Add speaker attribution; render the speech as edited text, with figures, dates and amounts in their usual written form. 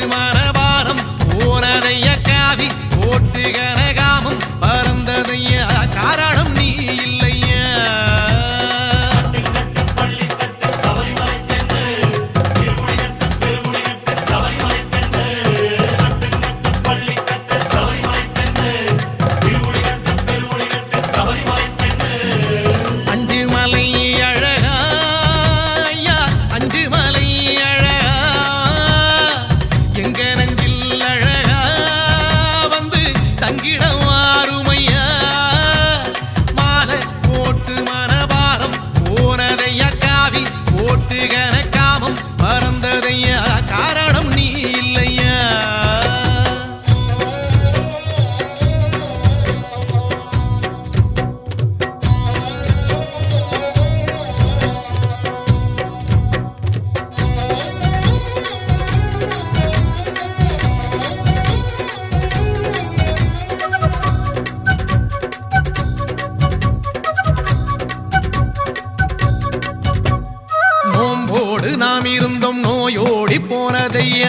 Speaker 1: மனபாரம் போனதைய காவி போட்டு கனகாமம் பறந்ததைய காரணம் நீ இல்லையா கனகாமம் பறந்ததைய காரணம் நீ இல்லையா நாம் இருந்தோம் நோயோடி போனதைய